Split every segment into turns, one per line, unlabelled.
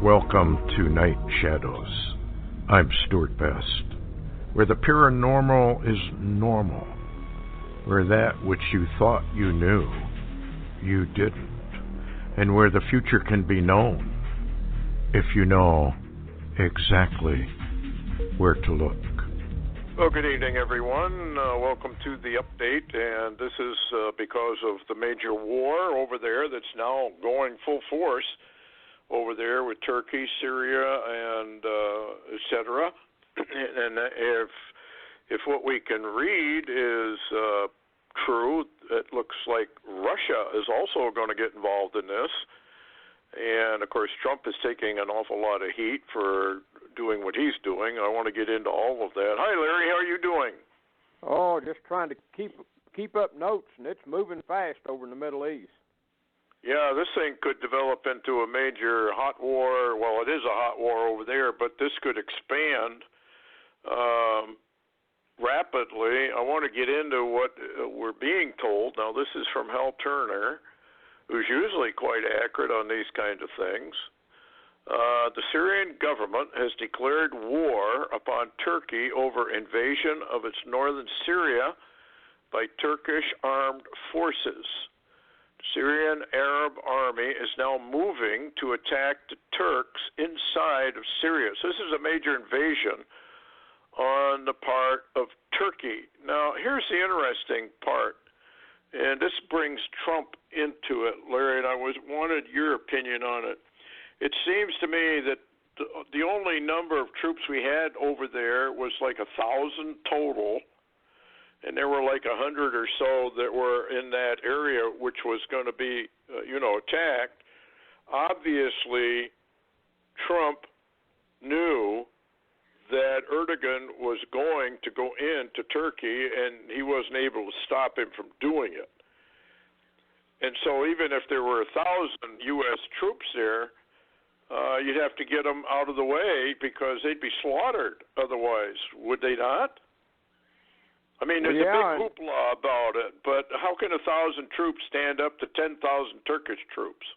Welcome to Night Shadows. I'm Stewart Best, where the paranormal is normal, where that which you thought you knew, you didn't, and where the future can be known if you know exactly where to look.
Well, good evening, everyone. Welcome to the update, and this is because of the major war over there that's now going full force over there with Turkey, Syria, and etc. And if what we can read is true, it looks like Russia is also going to get involved in this. And, of course, Trump is taking an awful lot of heat for doing what he's doing. I want to get into all of that. Hi, Larry. How are you doing?
Oh, just trying to keep up notes, and it's moving fast over in the Middle East.
Yeah, this thing could develop into a major hot war. Well, it is a hot war over there, but this could expand rapidly. I want to get into what we're being told. Now, this is from Hal Turner, who's usually quite accurate on these kind of things. The Syrian government has declared war upon Turkey over invasion of its northern Syria by Turkish armed forces. The Syrian Arab army is now moving to attack the Turks inside of Syria. So this is a major invasion on the part of Turkey. Now, here's the interesting part, and this brings Trump into it, Larry, and I wanted your opinion on it. It seems to me that the only number of troops we had over there was like 1,000 total, and there were like 100 or so that were in that area which was going to be, attacked. Obviously, Trump knew that Erdogan was going to go into Turkey, and he wasn't able to stop him from doing it. And so even if there were 1,000 U.S. troops there, you'd have to get them out of the way because they'd be slaughtered otherwise, would they not? I mean, there's a big hoopla about it, but how can 1,000 troops stand up to 10,000 Turkish troops?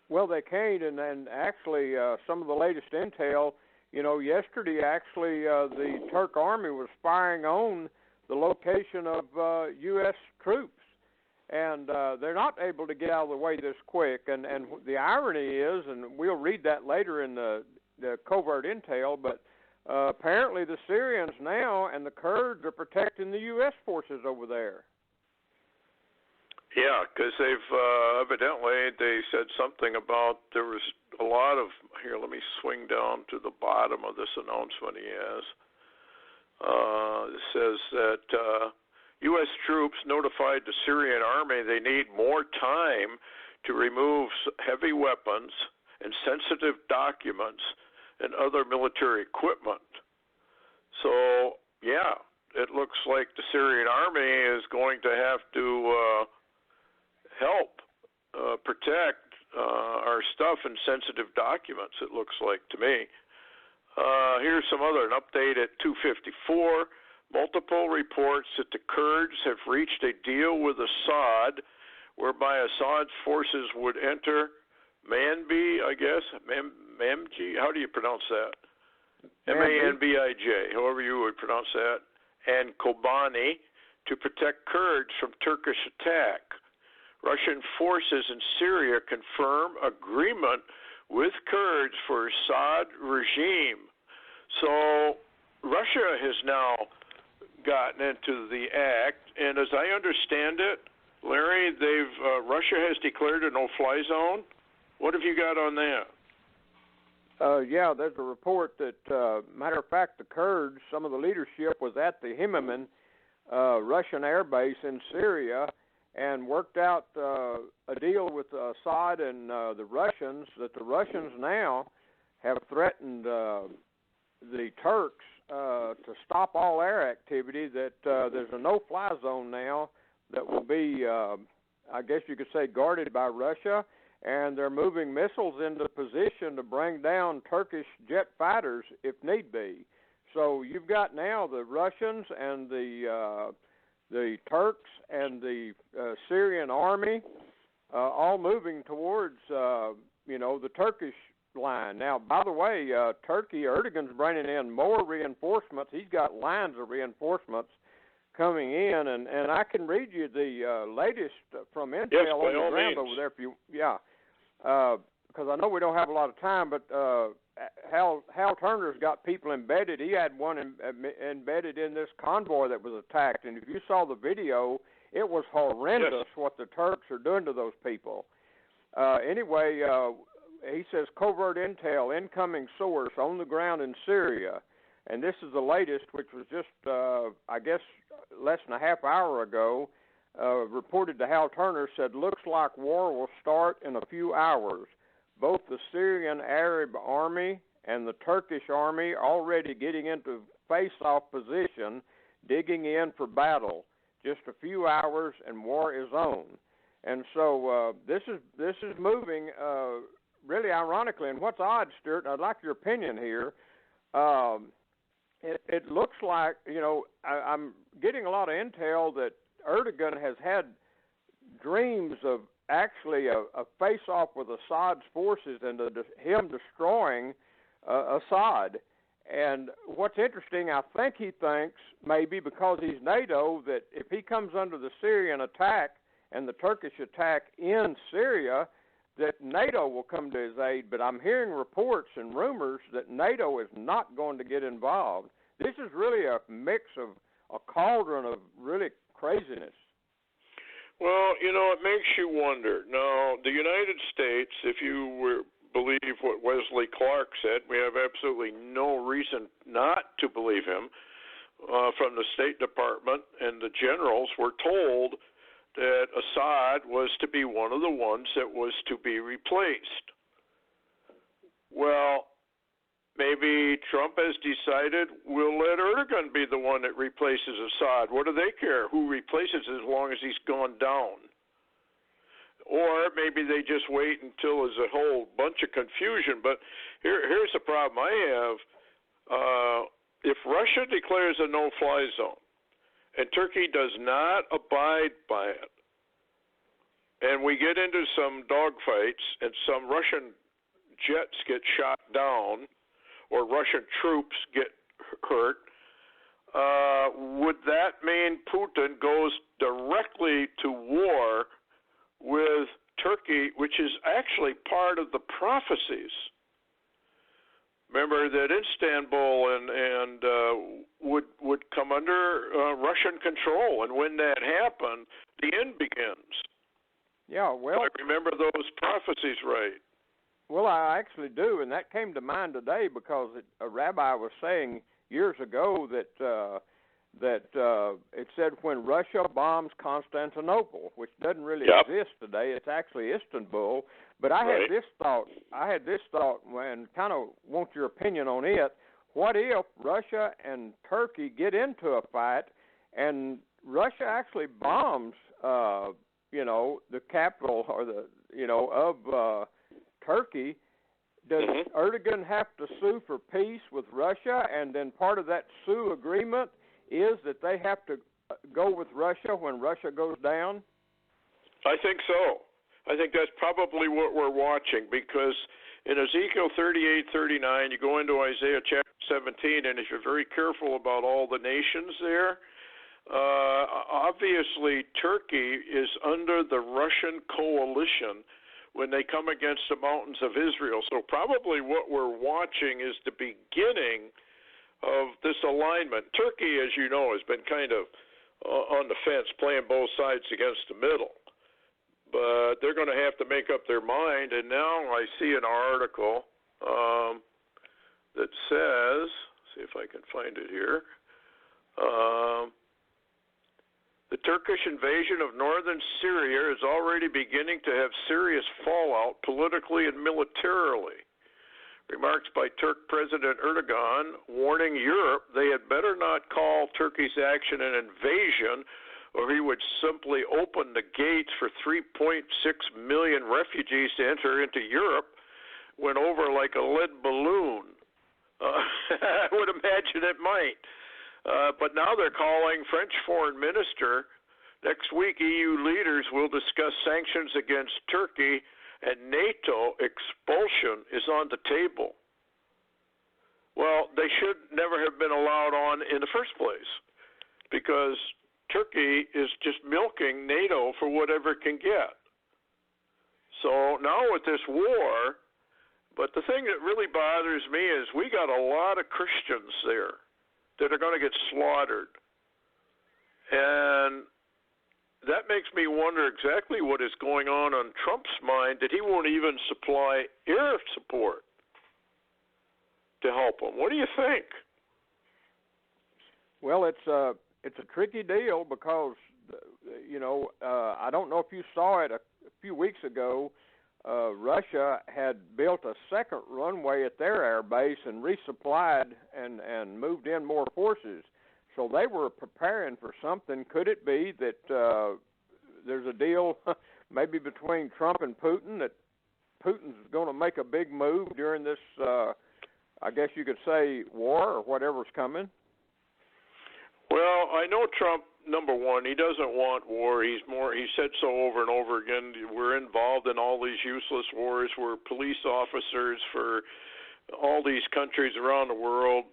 Well, they can't, and actually some of the latest intel, yesterday actually the Turk army was firing on the location of U.S. troops. And they're not able to get out of the way this quick. And the irony is, and we'll read that later in the covert intel, but apparently the Syrians now and the Kurds are protecting the U.S. forces over there.
Yeah, because they've evidently, they said something about there was a lot of, here, let me swing down to the bottom of this announcement he has. It says that U.S. troops notified the Syrian army they need more time to remove heavy weapons and sensitive documents and other military equipment. So, yeah, it looks like the Syrian army is going to have to help protect our stuff and sensitive documents, it looks like to me. Here's an update at 2:54. Multiple reports that the Kurds have reached a deal with Assad whereby Assad's forces would enter Manbij, I guess, Manbij, how do you pronounce that? Manbij, however you would pronounce that, and Kobani to protect Kurds from Turkish attack. Russian forces in Syria confirm agreement with Kurds for Assad regime. So Russia has now gotten into the act, and as I understand it, Larry, Russia has declared a no-fly zone. What have you got on that?
Yeah, there's a report that, matter of fact, the Kurds, some of the leadership was at the Himyman Russian air base in Syria and worked out a deal with Assad and the Russians, that the Russians now have threatened the Turks to stop all air activity, that there's a no-fly zone now that will be, I guess you could say, guarded by Russia, and they're moving missiles into position to bring down Turkish jet fighters if need be. So you've got now the Russians and the Turks and the Syrian army all moving towards, the Turkish line. Now, by the way, Turkey, Erdogan's bringing in more reinforcements. He's got lines of reinforcements coming in, and I can read you the latest from intel on the ground over there. Because I know we don't have a lot of time, but Hal Turner's got people embedded. He had one embedded in this convoy that was attacked, and if you saw the video, it was horrendous what the Turks are doing to those people. Anyway, he says covert intel, incoming source on the ground in Syria, and this is the latest, which was just, I guess, less than a half hour ago, reported to Hal Turner, said, looks like war will start in a few hours. Both the Syrian Arab army and the Turkish army already getting into face-off position, digging in for battle. Just a few hours and war is on. And so this is moving really ironically. And what's odd, Stewart, and I'd like your opinion here, it looks like, I'm getting a lot of intel that Erdogan has had dreams of actually a face-off with Assad's forces and him destroying Assad. And what's interesting, I think he thinks, maybe because he's NATO, that if he comes under the Syrian attack and the Turkish attack in Syria, that NATO will come to his aid. But I'm hearing reports and rumors that NATO is not going to get involved. This is really a mix of a cauldron of really craziness.
Well, it makes you wonder. Now, the United States, if you believe what Wesley Clark said, we have absolutely no reason not to believe him, from the State Department and the generals were told that Assad was to be one of the ones that was to be replaced. Well, maybe Trump has decided we'll let Erdogan be the one that replaces Assad. What do they care who replaces as long as he's gone down? Or maybe they just wait until there's a whole bunch of confusion. But here's the problem I have. If Russia declares a no-fly zone and Turkey does not abide by it, and we get into some dogfights and some Russian jets get shot down or Russian troops get hurt, would that mean Putin goes directly to war with Turkey, which is actually part of the prophecies? Remember that Istanbul and would come under Russian control, and when that happened, the end begins.
Yeah, well,
I remember those prophecies right.
Well, I actually do, and that came to mind today because a rabbi was saying years ago that it said when Russia bombs Constantinople, which doesn't really exist today, it's actually Istanbul. But I had this thought, and kind of want your opinion on it. What if Russia and Turkey get into a fight, and Russia actually bombs, the capital or of Turkey? Does Erdogan have to sue for peace with Russia, and then part of that sue agreement is that they have to go with Russia when Russia goes down?
I think so. I think that's probably what we're watching, because in Ezekiel 38:39, you go into Isaiah chapter 17, and if you're very careful about all the nations there, obviously Turkey is under the Russian coalition when they come against the mountains of Israel. So probably what we're watching is the beginning of this alignment. Turkey, as you know, has been kind of on the fence, playing both sides against the middle. But they're going to have to make up their mind. And now I see an article that says, see if I can find it here, the Turkish invasion of northern Syria is already beginning to have serious fallout politically and militarily. Remarks by Turk President Erdogan warning Europe they had better not call Turkey's action an invasion, or he would simply open the gates for 3.6 million refugees to enter into Europe, went over like a lead balloon. I would imagine it might. But now they're calling French foreign minister. Next week, EU leaders will discuss sanctions against Turkey and NATO expulsion is on the table. Well, they should never have been allowed on in the first place, because Turkey is just milking NATO for whatever it can get. So now with this war, but the thing that really bothers me is we got a lot of Christians there that are going to get slaughtered. And that makes me wonder exactly what is going on Trump's mind, that he won't even supply air support to help them. What do you think?
Well, it's a tricky deal because, I don't know if you saw it a few weeks ago. Russia had built a second runway at their air base and resupplied and moved in more forces. So they were preparing for something. Could it be that there's a deal maybe between Trump and Putin, that Putin's going to make a big move during this, I guess you could say, war or whatever's coming?
Well, I know Trump, number one, he doesn't want war. He said so over and over again. We're involved in all these useless wars. We're police officers for all these countries around the world.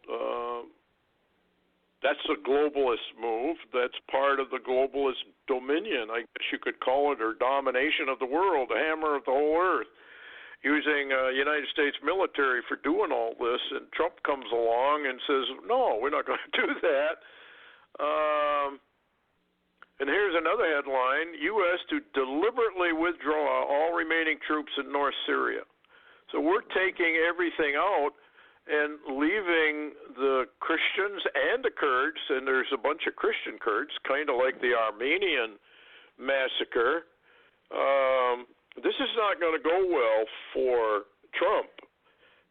That's a globalist move. That's part of the globalist dominion, I guess you could call it, or domination of the world, the hammer of the whole earth, using United States military for doing all this. And Trump comes along and says, no, we're not going to do that. And here's another headline: U.S. to deliberately withdraw all remaining troops in North Syria. So we're taking everything out and leaving the Christians and the Kurds, and there's a bunch of Christian Kurds, kind of like the Armenian massacre. This is not going to go well for Trump.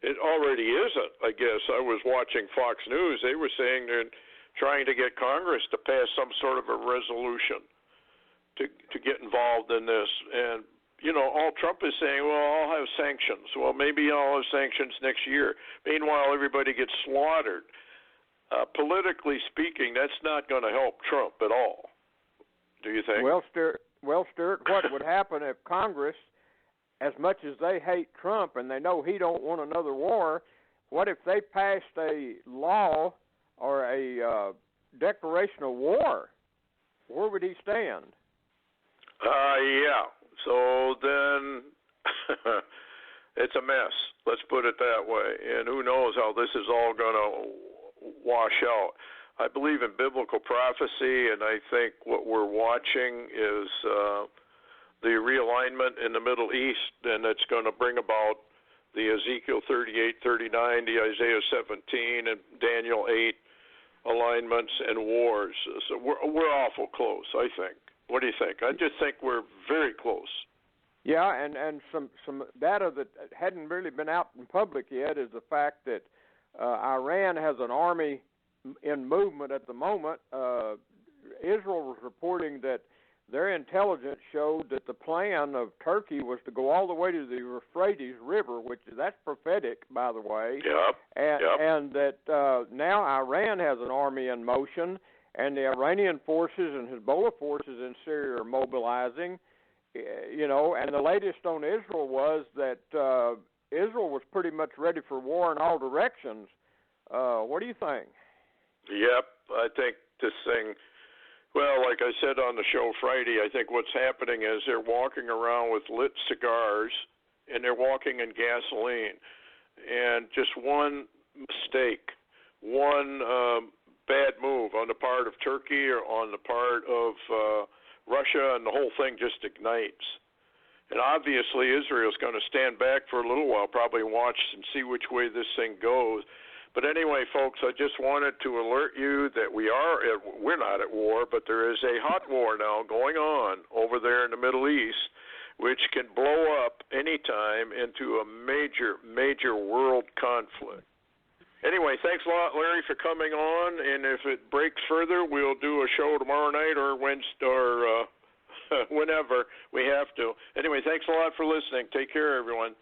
It already isn't, I guess. I was watching Fox News. They were saying they're trying to get Congress to pass some sort of a resolution to get involved in this. And, all Trump is saying, well, I'll have sanctions. Well, maybe I'll have sanctions next year. Meanwhile, everybody gets slaughtered. Politically speaking, that's not going to help Trump at all. Do you think?
Well, Stewart, what would happen if Congress, as much as they hate Trump and they know he don't want another war, what if they passed a law or a declaration of war? Where would he stand?
Yeah. So then it's a mess. Let's put it that way. And who knows how this is all going to wash out. I believe in biblical prophecy, and I think what we're watching is the realignment in the Middle East, and it's going to bring about the Ezekiel 38, 39, the Isaiah 17, and Daniel 8 alignments and wars. So we're awful close, I think. What do you think? I just think we're very close.
Yeah, and some data that hadn't really been out in public yet is the fact that Iran has an army in movement at the moment. Israel was reporting that their intelligence showed that the plan of Turkey was to go all the way to the Euphrates River, that's prophetic, by the way.
Yep.
And that now Iran has an army in motion, and the Iranian forces and Hezbollah forces in Syria are mobilizing. And the latest on Israel was that Israel was pretty much ready for war in all directions. What do you think?
Yep, I think this thing. Well, like I said on the show Friday, I think what's happening is they're walking around with lit cigars and they're walking in gasoline. And just one mistake, one bad move on the part of Turkey or on the part of Russia, and the whole thing just ignites. And obviously Israel's going to stand back for a little while, probably watch and see which way this thing goes. But anyway, folks, I just wanted to alert you that we're not at war, but there is a hot war now going on over there in the Middle East, which can blow up anytime into a major, major world conflict. Anyway, thanks a lot, Larry, for coming on. And if it breaks further, we'll do a show tomorrow night or Wednesday or whenever we have to. Anyway, thanks a lot for listening. Take care, everyone.